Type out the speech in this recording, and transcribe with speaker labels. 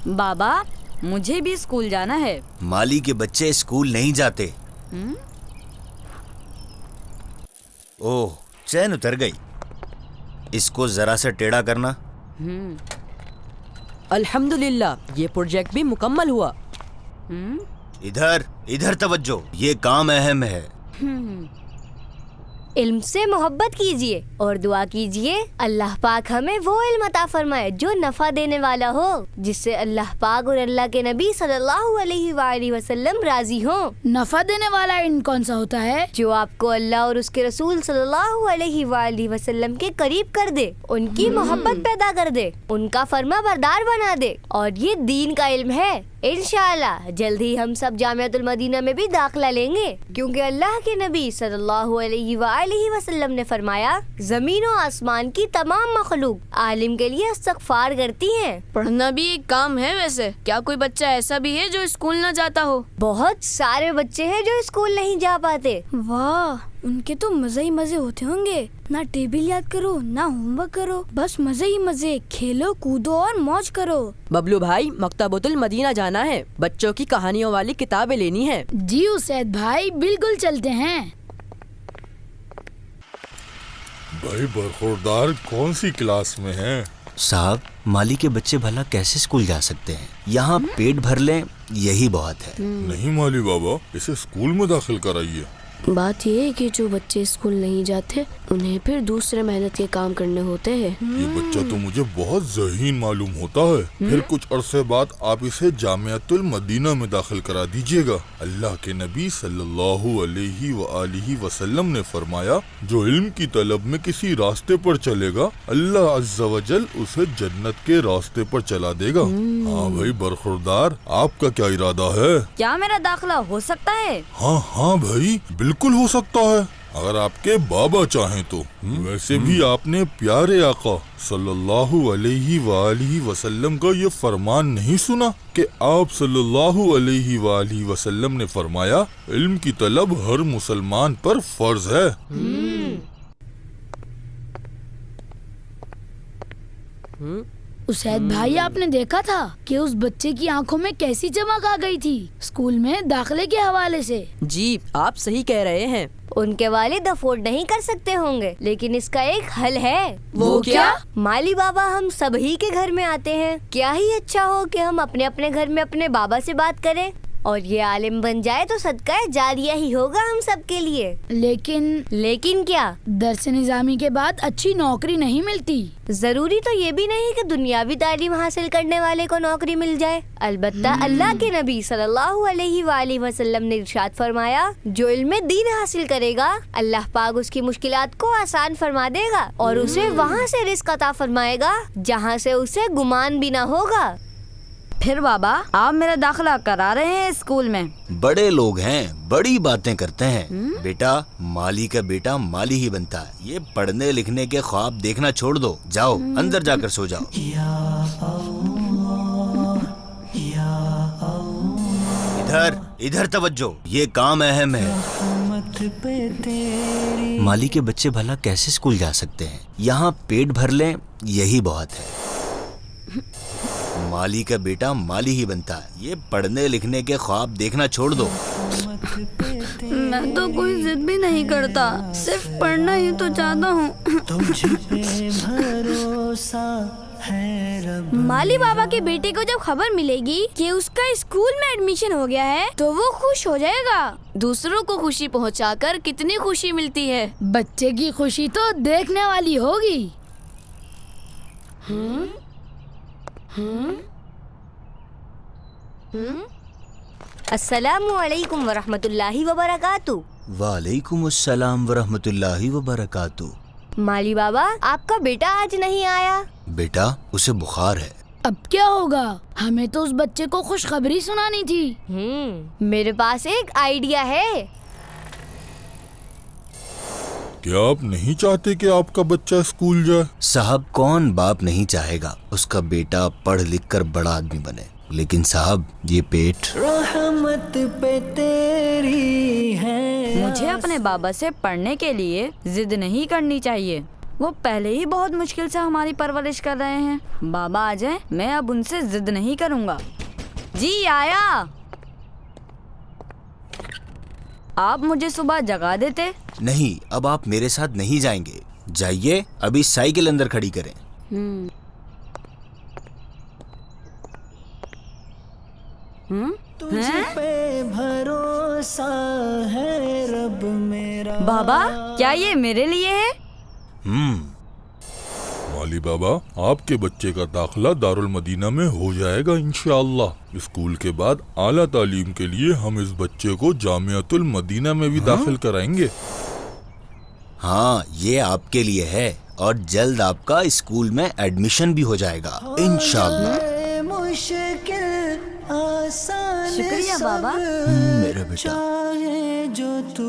Speaker 1: بابا مجھے بھی اسکول جانا ہے۔
Speaker 2: مالی کے بچے اسکول نہیں جاتے۔ اوہ چین اتر گئی، اس کو ذرا سے ٹیڑھا کرنا۔
Speaker 3: الحمدللہ یہ پروجیکٹ بھی مکمل ہوا۔
Speaker 2: ادھر توجہ، یہ کام اہم ہے۔
Speaker 4: علم سے محبت کیجیے اور دعا کیجیے اللہ پاک ہمیں وہ علم عطا فرمائے جو نفع دینے والا ہو، جس سے اللہ پاک اور اللہ کے نبی صلی اللہ علیہ وآلہ وسلم راضی ہوں۔
Speaker 5: نفع دینے والا علم کون سا ہوتا ہے؟
Speaker 4: جو آپ کو اللہ اور اس کے رسول صلی اللہ علیہ وآلہ وسلم کے قریب کر دے، ان کی محبت پیدا کر دے، ان کا فرما بردار بنا دے، اور یہ دین کا علم ہے۔ انشاءاللہ جلد ہی ہم سب جامعۃ المدینہ میں بھی داخلہ لیں گے، کیونکہ اللہ کے نبی صلی اللہ علیہ وآلہ وسلم نے فرمایا زمین و آسمان کی تمام مخلوق عالم کے لیے استغفار کرتی ہیں۔
Speaker 6: پڑھنا بھی ایک کام ہے۔ ویسے کیا کوئی بچہ ایسا بھی ہے جو اسکول نہ جاتا ہو؟
Speaker 4: بہت سارے بچے ہیں جو اسکول نہیں جا پاتے۔
Speaker 5: واہ، ان کے تو مزے ہی مزے ہوتے ہوں گے، نہ ٹیبل یاد کرو نہ ہوم ورک کرو، بس مزے ہی مزے، کھیلو کودو اور موج کرو۔
Speaker 3: ببلو بھائی مکتبۃ المدینہ جانا ہے، بچوں کی کہانیوں والی کتابیں لینی ہے۔
Speaker 5: جی اسید بھائی بالکل چلتے ہیں۔
Speaker 7: بھائی برخوردار کون سی کلاس میں ہیں؟
Speaker 2: صاحب مالی کے بچے بھلا کیسے اسکول جا سکتے ہیں؟ یہاں پیٹ بھر لیں یہی بہت ہے۔
Speaker 7: نہیں مالی بابا، اسے اسکول میں داخل کرائیے۔
Speaker 6: بات یہ ہے کہ جو بچے اسکول نہیں جاتے انہیں پھر دوسرے محنت کے کام کرنے ہوتے ہیں۔
Speaker 7: یہ بچہ تو مجھے بہت ذہین معلوم ہوتا ہے۔ پھر کچھ عرصے بعد آپ اسے جامعۃ المدینہ میں داخل کرا دیجیے گا۔ اللہ کے نبی صلی اللہ علیہ وآلہ وسلم نے فرمایا جو علم کی طلب میں کسی راستے پر چلے گا اللہ عز و جل اسے جنت کے راستے پر چلا دے گا۔ ہاں بھائی برخوردار، آپ کا کیا ارادہ ہے؟
Speaker 1: کیا میرا داخلہ ہو سکتا ہے؟
Speaker 7: ہاں بھائی بالکل ہو سکتا ہے، اگر آپ کے بابا چاہیں تو۔ ویسے بھی آپ نے پیارے آقا صلی اللہ علیہ وآلہ وسلم کا یہ فرمان نہیں سنا کہ آپ صلی اللہ علیہ وآلہ وسلم نے فرمایا علم کی طلب ہر مسلمان پر فرض ہے۔
Speaker 5: اسید بھائی آپ نے دیکھا تھا کہ اس بچے کی آنکھوں میں کیسی چمک آ گئی تھی اسکول میں داخلے کے حوالے سے؟
Speaker 3: جی آپ صحیح کہہ رہے ہیں۔
Speaker 4: ان کے والد افورڈ نہیں کر سکتے ہوں گے، لیکن اس کا ایک حل ہے۔
Speaker 3: وہ کیا؟
Speaker 4: مالی بابا ہم سب ہی کے گھر میں آتے ہیں، کیا ہی اچھا ہو کہ ہم اپنے اپنے گھر میں اپنے بابا سے بات کریں، اور یہ عالم بن جائے تو صدقہ جاریہ ہی ہوگا ہم سب کے لیے۔ لیکن کیا؟
Speaker 5: درس نظامی کے بعد اچھی نوکری نہیں ملتی۔
Speaker 4: ضروری تو یہ بھی نہیں کہ دنیاوی تعلیم حاصل کرنے والے کو نوکری مل جائے۔ البتہ اللہ کے نبی صلی اللہ علیہ وآلہ وسلم نے ارشاد فرمایا جو علم دین حاصل کرے گا اللہ پاک اس کی مشکلات کو آسان فرما دے گا اور اسے وہاں سے رزق عطا فرمائے گا جہاں سے اسے گمان بھی نہ ہوگا۔
Speaker 1: پھر بابا آپ میرا داخلہ کرا رہے ہیں اسکول میں؟
Speaker 2: بڑے لوگ ہیں، بڑی باتیں کرتے ہیں۔ بیٹا مالی کا بیٹا مالی ہی بنتا ہے، یہ پڑھنے لکھنے کے خواب دیکھنا چھوڑ دو، جاؤ اندر جا کر سو جاؤ۔ ادھر توجہ، یہ کام اہم ہے۔ مالی کے بچے بھلا کیسے اسکول جا سکتے ہیں؟ یہاں پیٹ بھر لیں یہی بہت ہے۔ مالی کا بیٹا مالی ہی بنتا ہے، یہ پڑھنے لکھنے کے خواب دیکھنا چھوڑ دو۔
Speaker 6: میں تو کوئی ضد بھی نہیں کرتا، صرف پڑھنا ہی تو چاہتا ہوں۔
Speaker 5: مالی بابا کے بیٹے کو جب خبر ملے گی کہ اس کا اسکول میں ایڈمیشن ہو گیا ہے تو وہ خوش ہو جائے گا۔
Speaker 6: دوسروں کو خوشی پہنچا کر کتنی خوشی ملتی ہے۔
Speaker 5: بچے کی خوشی تو دیکھنے والی ہوگی۔
Speaker 4: السلام علیکم ورحمۃ اللہ وبرکاتہ۔
Speaker 2: وعلیکم السلام ورحمۃ اللہ وبرکاتہ۔
Speaker 4: مالی بابا آپ کا بیٹا آج نہیں آیا؟
Speaker 2: بیٹا اسے بخار ہے۔
Speaker 5: اب کیا ہوگا؟ ہمیں تو اس بچے کو خوشخبری سنانی تھی۔
Speaker 4: میرے پاس ایک آئیڈیا ہے۔
Speaker 7: کیا آپ نہیں چاہتے کہ آپ کا بچہ اسکول جائے؟
Speaker 2: صاحب کون باپ نہیں چاہے گا اس کا بیٹا پڑھ لکھ کر بڑا آدمی بنے، لیکن صاحب یہ پیٹ۔
Speaker 8: رحمت پہ تیری ہے۔
Speaker 1: مجھے اپنے بابا سے پڑھنے کے لیے ضد نہیں کرنی چاہیے۔ وہ پہلے ہی بہت مشکل سے ہماری پرورش کر رہے ہیں. بابا آ جائیں, میں اب ان سے ضد نہیں کروں گا. جی آیا. آپ مجھے صبح جگا دیتے.
Speaker 2: نہیں, اب آپ میرے ساتھ نہیں جائیں گے. جائیے, ابھی سائیکل اندر کھڑی کریں.
Speaker 8: تجھ پہ بھروسہ ہے رب میرا.
Speaker 1: بابا کیا یہ میرے لیے ہے؟
Speaker 7: مالی بابا, آپ کے بچے کا داخلہ دارالمدینہ میں ہو جائے گا انشاءاللہ. اسکول کے بعد اعلیٰ تعلیم کے لیے ہم اس بچے کو جامعۃ المدینہ میں بھی داخل کرائیں گے.
Speaker 2: ہاں, یہ آپ کے لیے ہے, اور جلد آپ کا اسکول میں ایڈمیشن بھی ہو جائے گا انشاءاللہ.
Speaker 8: مشکل آسان
Speaker 1: شکریہ بابا.
Speaker 8: سب
Speaker 2: میرا بیٹا.
Speaker 8: چاہے جو تو